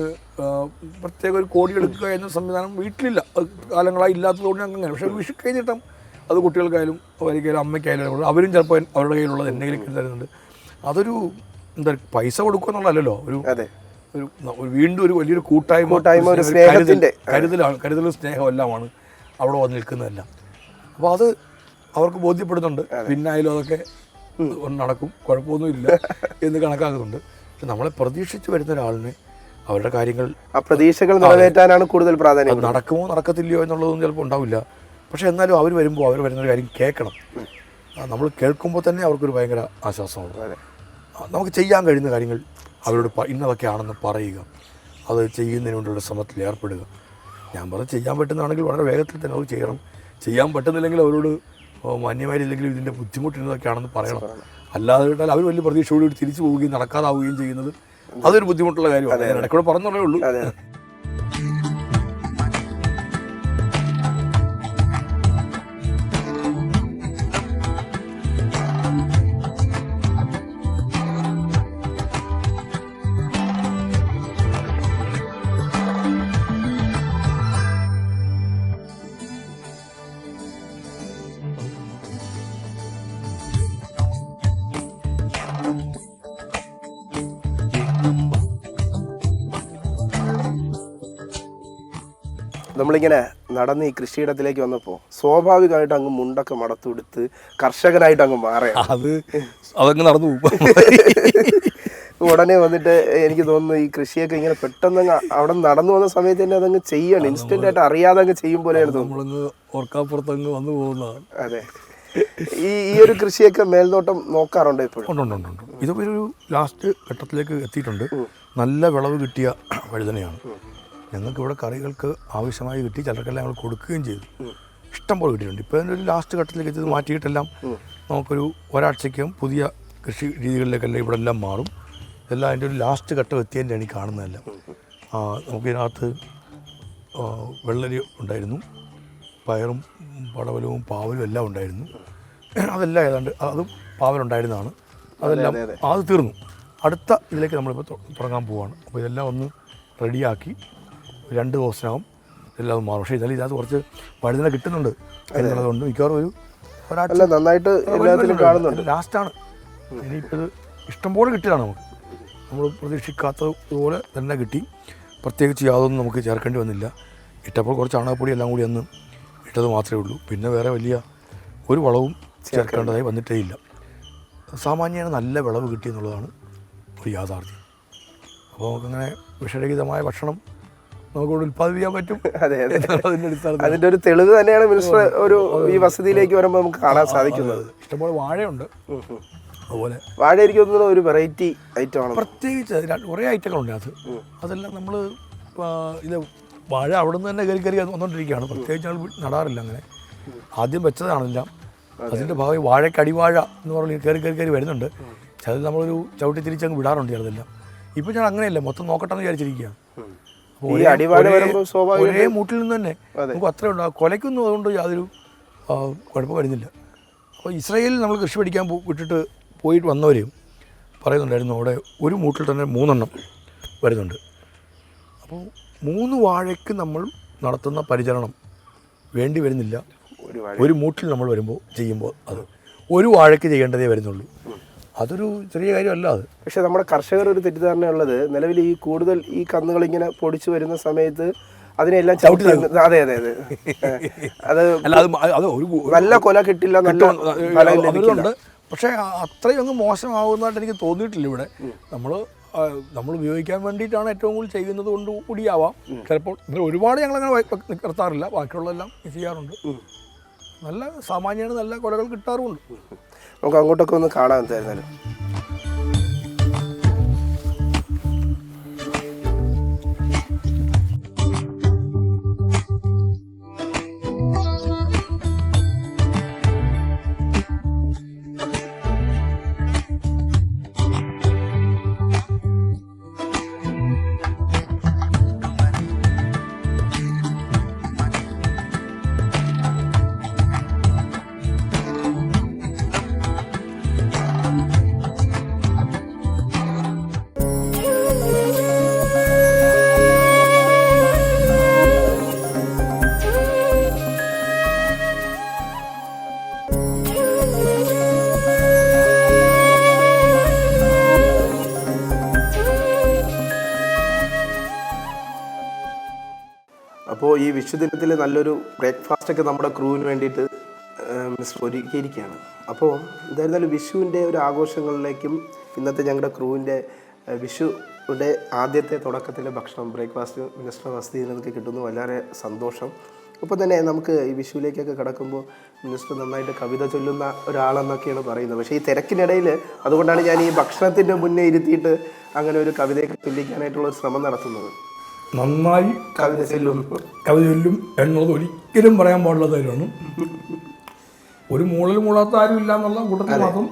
പ്രത്യേക ഒരു കോടി എടുക്കുക എന്ന സംവിധാനം വീട്ടിലില്ല, കാലങ്ങളായി ഇല്ലാത്തതുകൊണ്ട് ഞങ്ങൾ അങ്ങനെ. പക്ഷേ വിഷു കൈനീട്ടം അത് കുട്ടികൾക്കായാലും അവരിക്കായാലും അമ്മയ്ക്കായാലും അവരും ചിലപ്പോൾ അവരുടെ കയ്യിലുള്ളത് എന്തെങ്കിലും തരുന്നുണ്ട്. അതൊരു എന്താ പൈസ കൊടുക്കുക എന്നുള്ളതല്ലോ, ഒരു വീണ്ടും ഒരു വലിയൊരു കൂട്ടായ്മ, കരുതലും സ്നേഹം എല്ലാമാണ് അവിടെ വന്ന് നിൽക്കുന്നതെല്ലാം. അപ്പോൾ അത് അവർക്ക് ബോധ്യപ്പെടുന്നുണ്ട്. പിന്നെ ആയാലും അതൊക്കെ നടക്കും, കുഴപ്പമൊന്നുമില്ല എന്ന് കണക്കാക്കുന്നുണ്ട്. പക്ഷെ നമ്മളെ പ്രതീക്ഷിച്ച് വരുന്ന ഒരാളിനെ അവരുടെ കാര്യങ്ങൾ ആ പ്രതീക്ഷകൾ നിറവേറ്റാനാണ് കൂടുതൽ പ്രാധാന്യം. നടക്കുമോ നടക്കത്തില്ലയോ എന്നുള്ളതൊന്നും ചിലപ്പോൾ ഉണ്ടാവില്ല. പക്ഷെ എന്നാലും അവർ വരുമ്പോൾ അവർ വരുന്നൊരു കാര്യം കേൾക്കണം. നമ്മൾ കേൾക്കുമ്പോൾ തന്നെ അവർക്കൊരു ഭയങ്കര ആശ്വാസമാണ്. നമുക്ക് ചെയ്യാൻ കഴിയുന്ന കാര്യങ്ങൾ അവരോട് ഇന്നതൊക്കെയാണെന്ന് പറയുക, അത് ചെയ്യുന്നതിന് വേണ്ടിയുള്ള ശ്രമത്തിൽ ഏർപ്പെടുക. ഞാൻ പറഞ്ഞ് ചെയ്യാൻ പറ്റുന്നതാണെങ്കിൽ വളരെ വേഗത്തിൽ തന്നെ അത് ചെയ്യണം. ചെയ്യാൻ പറ്റുന്നില്ലെങ്കിൽ അവരോട് മാന്യമായില്ലെങ്കിലും ഇതിൻ്റെ ബുദ്ധിമുട്ടിനതൊക്കെയാണെന്ന് പറയണം. അല്ലാതെ വിട്ടാൽ അവർ വലിയ പ്രതീക്ഷയോടുകൂടി തിരിച്ചു പോവുകയും നടക്കാതാവുകയും ചെയ്യുന്നത് അതൊരു ബുദ്ധിമുട്ടുള്ള കാര്യമാണ്. ഞാൻ ഇടയ്ക്കൂടെ പറഞ്ഞേ ഉള്ളൂ. നമ്മളിങ്ങനെ നടന്ന് ഈ കൃഷിയിടത്തിലേക്ക് വന്നപ്പോൾ സ്വാഭാവികമായിട്ട് അങ്ങ് മുണ്ടൊക്കെ മടത്തുകൊടുത്ത് കർഷകനായിട്ട് അങ്ങ് മാറുക. അതങ്ങ് നടന്നു പോകും. ഉടനെ വന്നിട്ട് എനിക്ക് തോന്നുന്നു ഈ കൃഷിയൊക്കെ ഇങ്ങനെ പെട്ടെന്ന് അവിടെ നടന്നു വന്ന സമയത്ത് തന്നെ അതങ്ങ് ചെയ്യണം, ഇൻസ്റ്റന്റ് ആയിട്ട് അറിയാതെ അങ്ങ് ചെയ്യും പോലെയാണ് തോന്നുന്നത്. ഓർക്കാപ്പുറത്തങ്ങ് വന്നു പോകുന്നതാണ്. അതെ. ഈ ഒരു കൃഷിയൊക്കെ മേൽനോട്ടം നോക്കാറുണ്ടോ ഇപ്പോഴും? ഉണ്ട്. ഇതൊക്കെ ഒരു ലാസ്റ്റ് ഘട്ടത്തിലേക്ക് എത്തിയിട്ടുണ്ട്. നല്ല വിളവ് കിട്ടിയ വഴുതനയാണ്. ഞങ്ങൾക്ക് ഇവിടെ കറികൾക്ക് ആവശ്യമായി കിട്ടി. ചിലർക്കെല്ലാം ഞങ്ങൾ കൊടുക്കുകയും ചെയ്തു. ഇഷ്ടം പോലെ കിട്ടിയിട്ടുണ്ട്. ഇപ്പോൾ അതിൻ്റെ ഒരു ലാസ്റ്റ് ഘട്ടത്തിലേക്ക് എത്തിയത് മാറ്റിയിട്ടെല്ലാം നമുക്കൊരു ഒരാഴ്ചയ്ക്കും പുതിയ കൃഷി രീതികളിലേക്കെല്ലാം ഇവിടെ എല്ലാം മാറും. ഇതെല്ലാം അതിൻ്റെ ഒരു ലാസ്റ്റ് ഘട്ടം എത്തിയതിൻ്റെയാണ് ഈ കാണുന്നതെല്ലാം. നമുക്കിതിനകത്ത് വെള്ളരി ഉണ്ടായിരുന്നു, പയറും പടവലവും പാവലും എല്ലാം ഉണ്ടായിരുന്നു. അതെല്ലാം ഏതാണ്ട് അതും പാവലുണ്ടായിരുന്നതാണ്. അതെല്ലാം അത് തീർന്നു. അടുത്ത ഇതിലേക്ക് നമ്മളിപ്പോൾ തുടങ്ങാൻ പോവുകയാണ്. അപ്പോൾ ഇതെല്ലാം ഒന്ന് റെഡിയാക്കി 2 ദിവസത്തിനകം എല്ലാം മാറും. പക്ഷേ ഇതെല്ലാം ഇതിനകത്ത് കുറച്ച് വഴുതന കിട്ടുന്നുണ്ട് എന്നുള്ളതുകൊണ്ട് മിക്കവാറും ഒരാഴ്ച നന്നായിട്ട് എല്ലാത്തിലും കാണുന്നുണ്ട്. ലാസ്റ്റാണ്. ഇനിയിപ്പോൾ ഇത് ഇഷ്ടംപോലെ കിട്ടിയതാണ്. നമ്മൾ പ്രതീക്ഷിക്കാത്തതുപോലെ തന്നെ കിട്ടി. പ്രത്യേകിച്ച് യാതൊന്നും നമുക്ക് ചേർക്കേണ്ടി വന്നില്ല. ഇട്ടപ്പോൾ കുറച്ച് ചാണകപ്പൊടി എല്ലാം കൂടി അന്ന് ഇട്ടത് മാത്രമേ ഉള്ളൂ. പിന്നെ വേറെ വലിയ ഒരു വളവും ചേർക്കേണ്ടതായി വന്നിട്ടേ ഇല്ല. സാമാന്യേന നല്ല വിളവ് കിട്ടിയെന്നുള്ളതാണ് ഒരു യാഥാർത്ഥ്യം. അപ്പോൾ നമുക്കങ്ങനെ വിഷരഹിതമായ ഭക്ഷണം നമുക്കിവിടെ ഉൽപ്പാദിപ്പിക്കാൻ പറ്റും. അതിൻ്റെ ഒരു തെളിവ് തന്നെയാണ് മിനിസ്റ്റർ ഈ വസതിയിലേക്ക് വരുമ്പോൾ നമുക്ക് കാണാൻ സാധിക്കുന്നത്. ഇഷ്ടംപോലെ വാഴയുണ്ട്. അതുപോലെ വാഴ എനിക്ക് തോന്നുന്നത് ഒരു വെറൈറ്റി ഐറ്റമാണ്. പ്രത്യേകിച്ച് കുറേ ഐറ്റങ്ങളുണ്ട് അത്. അതെല്ലാം നമ്മൾ ഇത് വാഴ അവിടെ നിന്ന് തന്നെ കയറി വന്നുകൊണ്ടിരിക്കുകയാണ്. പ്രത്യേകിച്ച് ഞങ്ങൾ നടാറില്ല അങ്ങനെ. ആദ്യം വെച്ചതാണെല്ലാം. അതിൻ്റെ ഭാഗമായി വാഴക്കടിവാഴ എന്ന് പറഞ്ഞ് കയറി വരുന്നുണ്ട്. ചിലത് നമ്മളൊരു ചവിട്ടി തിരിച്ചങ്ങ് വിടാറുണ്ട് ചിലതെല്ലാം. ഇപ്പം ഞാൻ അങ്ങനെയല്ല, മൊത്തം നോക്കട്ടെന്ന് വിചാരിച്ചിരിക്കുകയാണ്. ഒരേ മൂട്ടിൽ നിന്ന് തന്നെ നമുക്ക് അത്രയും ഉണ്ടാകും. കൊലയ്ക്കൊന്നും അതുകൊണ്ട് യാതൊരു കുഴപ്പം വരുന്നില്ല. അപ്പോൾ ഇസ്രായേലിൽ നമ്മൾ കൃഷി പഠിക്കാൻ വിട്ടിട്ട് പോയിട്ട് വന്നവരെയും പറയുന്നുണ്ടായിരുന്നു അവിടെ ഒരു മൂട്ടിൽ തന്നെ 3 എണ്ണം വരുന്നുണ്ട്. അപ്പോൾ 3 വാഴയ്ക്ക് നമ്മൾ നടത്തുന്ന പരിചരണം വേണ്ടി വരുന്നില്ല. ഒരു മൂട്ടിൽ നമ്മൾ ചെയ്യുമ്പോൾ അത് ഒരു വാഴയ്ക്ക് ചെയ്യേണ്ടതേ വരുന്നുള്ളൂ. അതൊരു ചെറിയ കാര്യമല്ല അത്. പക്ഷെ നമ്മുടെ കർഷകർ ഒരു തെറ്റിദ്ധാരണയുള്ളത്, നിലവിൽ ഈ കൂടുതൽ ഈ കന്നുകൾ ഇങ്ങനെ പൊടിച്ചു വരുന്ന സമയത്ത് അതിനെല്ലാം ചവിട്ടി. അതെ അതെ അതെ അത് നല്ല കൊല കിട്ടില്ല, നല്ല. പക്ഷേ അത്രയും അങ്ങ് മോശമാകുന്നതായിട്ട് എനിക്ക് തോന്നിയിട്ടില്ല. ഇവിടെ നമ്മൾ ഉപയോഗിക്കാൻ വേണ്ടിയിട്ടാണ് ഏറ്റവും കൂടുതൽ ചെയ്യുന്നത് കൊണ്ട് കൂടിയാവാം ചിലപ്പോൾ. ഒരുപാട് ഞങ്ങളങ്ങനെ നിർത്താറില്ല, ബാക്കിയുള്ളതെല്ലാം ചെയ്യാറുണ്ട്. നല്ല സാമാന്യമാണ്, നല്ല കൊലകൾ കിട്ടാറുമുണ്ട്. നമുക്ക് അങ്ങോട്ടൊക്കെ ഒന്ന് കാണാൻ തരുന്നാലും. അപ്പോൾ ഈ വിഷുദിനത്തിൽ നല്ലൊരു ബ്രേക്ക്ഫാസ്റ്റൊക്കെ നമ്മുടെ ക്രൂവിന് വേണ്ടിയിട്ട് മിസ്റ്റർ ഒരുക്കിയിരിക്കുകയാണ്. അപ്പോൾ എന്തായിരുന്നാലും വിഷുവിൻ്റെ ഒരു ആഘോഷങ്ങളിലേക്കും ഇന്നത്തെ ഞങ്ങളുടെ ക്രൂവിൻ്റെ വിഷുയുടെ ആദ്യത്തെ തുടക്കത്തിലെ ഭക്ഷണം ബ്രേക്ക്ഫാസ്റ്റ് മിനിസ്റ്റർ വസതിയിൽ നിന്നൊക്കെ കിട്ടുന്നു. വളരെ സന്തോഷം. ഒപ്പം തന്നെ നമുക്ക് ഈ വിഷുവിലേക്കൊക്കെ കിടക്കുമ്പോൾ മിനിസ്റ്റർ നന്നായിട്ട് കവിത ചൊല്ലുന്ന ഒരാളെന്നൊക്കെയാണ് പറയുന്നത്. പക്ഷേ ഈ തിരക്കിനിടയിൽ അതുകൊണ്ടാണ് ഞാൻ ഈ ഭക്ഷണത്തിൻ്റെ മുന്നേ ഇരുത്തിയിട്ട് അങ്ങനെ ഒരു കവിതയൊക്കെ ചൊല്ലിക്കാനായിട്ടുള്ള ഒരു ശ്രമം നടത്തുന്നത്. നന്നായി കവിത ചൊല്ലും എന്നുള്ളത് ഒരിക്കലും പറയാൻ പാടുള്ള കാര്യമാണ്. ഒരു മൂളാത്ത ആരും ഇല്ല എന്നുള്ള കൂട്ടത്തിൽ മാത്രം.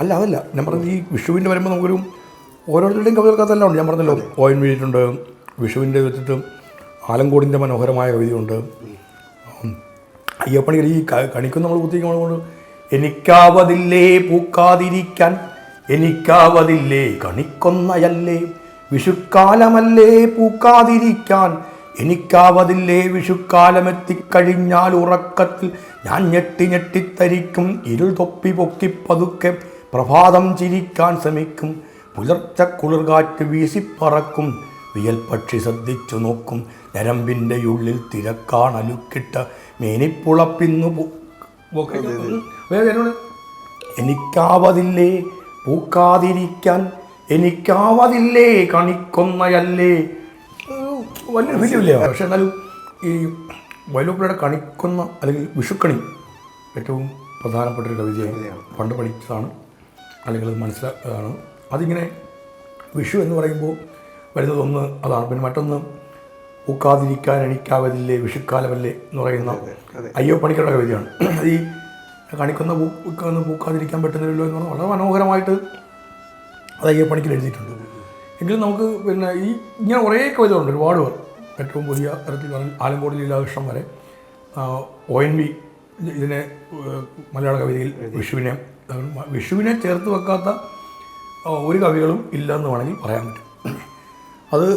അല്ല അതല്ല ഞാൻ പറഞ്ഞത്, ഈ വിഷുവിൻ്റെ വരുമ്പോൾ നമുക്കൊരു ഓരോരുത്തരുടെയും കവിതകൾക്കകത്തെല്ലാം ഉണ്ട്. ഞാൻ പറഞ്ഞല്ലോ ONV ഉണ്ട്, വിഷുവിൻ്റെ വെച്ചിട്ട് ആലങ്കോടിൻ്റെ മനോഹരമായ കവിതയുണ്ട്. അയ്യപ്പണിക്കർ ഈ കണിക്കും നമ്മൾ കുത്തിക്കൊണ്ട് എനിക്കാവതില്ലേ പൂക്കാതിരിക്കാൻ, എനിക്കാവതില്ലേ കണിക്കൊന്നയല്ലേ, വിഷുക്കാലമല്ലേ പൂക്കാതിരിക്കാൻ, എനിക്കാവതില്ലേ വിഷുക്കാലമെത്തിക്കഴിഞ്ഞാൽ ഉറക്കത്തിൽ ഞാൻ ഞെട്ടിത്തരിക്കും, ഇരുൾ തൊപ്പി പൊക്കി പതുക്കെ പ്രഭാതം ചിരിക്കാൻ ശ്രമിക്കും, പുലർച്ച കുളിർകാറ്റ് വീശിപ്പറക്കും, വിയൽ പക്ഷി ശ്രദ്ധിച്ചു നോക്കും, ഞരമ്പിൻ്റെ ഉള്ളിൽ തിരക്കാണലുക്കിട്ട മേനിപ്പുളപ്പിന്നു എനിക്കാവതില്ലേ പൂക്കാതിരിക്കാൻ, എനിക്കാവതില്ലേ കണിക്കൊന്നയല്ലേ. വലിയ ഫീലില്ല. പക്ഷെ എന്നാലും ഈ വൈലോപ്പിളിയുടെ കണിക്കൊന്ന അല്ലെങ്കിൽ വിഷുക്കണി ഏറ്റവും പ്രധാനപ്പെട്ടൊരു കവിതയാണ്. പണ്ട് പഠിച്ചതാണ്, അല്ലെങ്കിൽ അത് മനസ്സിലാക്കാണ്. അതിങ്ങനെ വിഷു എന്ന് പറയുമ്പോൾ വരുന്നതൊന്ന് അതാണ്. പിന്നെ മറ്റൊന്ന് പൂക്കാതിരിക്കാൻ എനിക്കാവതില്ലേ വിഷുക്കാലമല്ലേ എന്ന് പറയുന്ന അയ്യപ്പണിക്കരുടെ കവിതയാണ്. ഈ കണിക്കൊന്ന പൂക്കാതിരിക്കാൻ പറ്റുന്നില്ലല്ലോ എന്ന് പറഞ്ഞാൽ വളരെ മനോഹരമായിട്ട് അത് അയ്യപ്പണിക്കൽ എഴുതിയിട്ടുണ്ട്. എങ്കിലും നമുക്ക് പിന്നെ ഈ ഇങ്ങനെ കുറേ കവിതകളുണ്ട്, ഒരുപാട് പേർ. ഏറ്റവും പുതിയ തരത്തിൽ പറഞ്ഞാൽ ആലങ്കോട് ലീലാകൃഷ്ണൻ വരെ ONV ഇതിനെ മലയാള കവിതയിൽ വിഷുവിനെ ചേർത്ത് വെക്കാത്ത ഒരു കവികളും ഇല്ലെന്ന് വേണമെങ്കിൽ പറയാൻ പറ്റും. അത്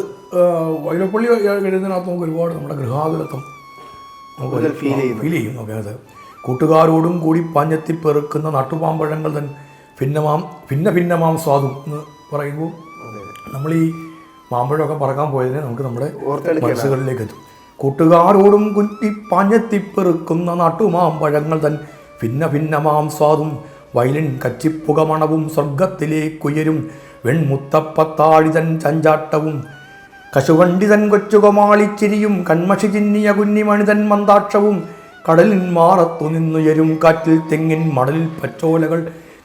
വൈലോപ്പള്ളി എഴുതുന്നതിനകത്ത് നമുക്ക് ഒരുപാട് നമ്മുടെ ഗൃഹാതുരത്വം നമുക്ക് ഫീൽ ചെയ്യും. നോക്കാം. അത് കൂട്ടുകാരോടും കൂടി പാഞ്ഞെത്തിപ്പെറുക്കുന്ന നാട്ടുപാമ്പഴങ്ങൾ തൻ ഭിന്നമാം സ്വാദും എന്ന് പറയുമ്പോൾ നമ്മൾ ഈ മാമ്പഴമൊക്കെ പറക്കാൻ പോയതിനെ നമുക്ക് നമ്മുടെ മനസ്സുകളിലേക്ക് എത്തും. കൂട്ടുകാരോടും കുറ്റി പാഞ്ഞെത്തിപ്പെറുക്കുന്ന നാട്ടുമാമ്പഴങ്ങൾ തൻ ഭിന്നമാം സ്വാദും, വയലിൻ കച്ചിപ്പുക മണവും, സ്വർഗത്തിലേക്കുയരും വെൺമുത്തപ്പത്താഴിതൻ ചഞ്ചാട്ടവും, കശുവണ്ടിതൻ കൊച്ചുകൊമാളിച്ചിരിയും, കൺമഷി ചിന്നിയ കുഞ്ഞിമണിതൻ മന്ദാക്ഷവും, കടലിൻ മാറത്തു നിന്നുയരും കാറ്റിൽ തെങ്ങിൻ മടലിൽ പച്ചോലകൾ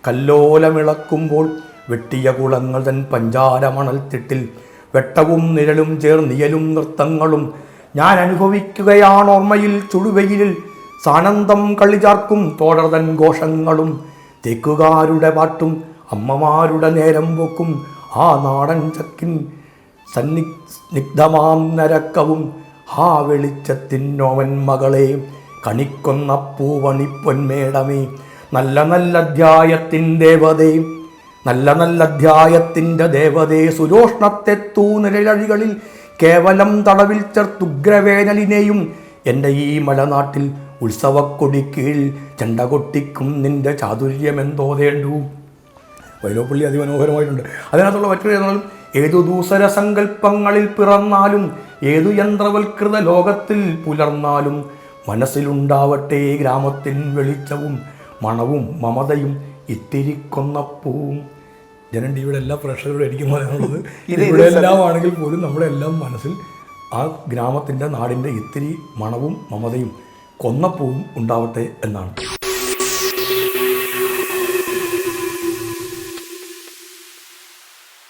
കല്ലോലമിളക്കുമ്പോൾ, വെട്ടിയ കുളങ്ങൾ തൻ പഞ്ചാര മണൽ തിട്ടിൽ വെട്ടവും നിഴലും ചേർന്നിയലും നൃത്തങ്ങളും, ഞാൻ അനുഭവിക്കുകയാണ് ഓർമ്മയിൽ ചുടുവെയിലിൽ സാനന്ദം കളിചാർക്കും തോടർതൻ ഘോഷങ്ങളും തേക്കുകാരുടെ പാട്ടും അമ്മമാരുടെ നേരം പോക്കും ആ നാടൻ ചക്കിൻ സ്നിഗ്ധമാം നരക്കവും ഹാ വെളിച്ചത്തിനോവൻ മകളെ കണിക്കൊന്ന പൂവണിപ്പൊന്മേടമേ നല്ല നല്ല അധ്യായത്തിൻ്റെ ദേവതേ നല്ല നല്ല അധ്യായത്തിൻ്റെ ദേവതേ സുരോഷ്ണത്തെ തൂനിഴകളിൽ കേവലം തടവിൽ ചേർത്തുഗ്രവേനലിനെയും എൻ്റെ ഈ മലനാട്ടിൽ ഉത്സവക്കൊടിക്കീഴിൽ ചെണ്ട കൊട്ടിക്കും നിൻ്റെ ചാതുര്യമെന്തോതേണ്ടു. വൈലോപ്പള്ളി അതിമനോഹരമായിട്ടുണ്ട്. അതിനകത്തുള്ള മറ്റൊരു എന്നാലും ഏതു ദൂസര സങ്കല്പങ്ങളിൽ പിറന്നാലും ഏതു യന്ത്രവൽകൃത ലോകത്തിൽ പുലർന്നാലും മനസ്സിലുണ്ടാവട്ടെ ഗ്രാമത്തിൻ വെളിച്ചവും മണവും മമതയും ഇത്തിരിക്കൊന്നപ്പൂവും. ജനം ടിവിയുടെ എല്ലാ പ്രേക്ഷകരോടും എനിക്ക് പറയാനുള്ളത് ഇവിടെ എല്ലാം ആണെങ്കിൽ പോലും നമ്മുടെ എല്ലാം മനസ്സിൽ ആ ഗ്രാമത്തിൻ്റെ നാടിൻ്റെ ഇത്തിരി മണവും മമതയും കൊന്നപ്പൂവും ഉണ്ടാവട്ടെ എന്നാണ്.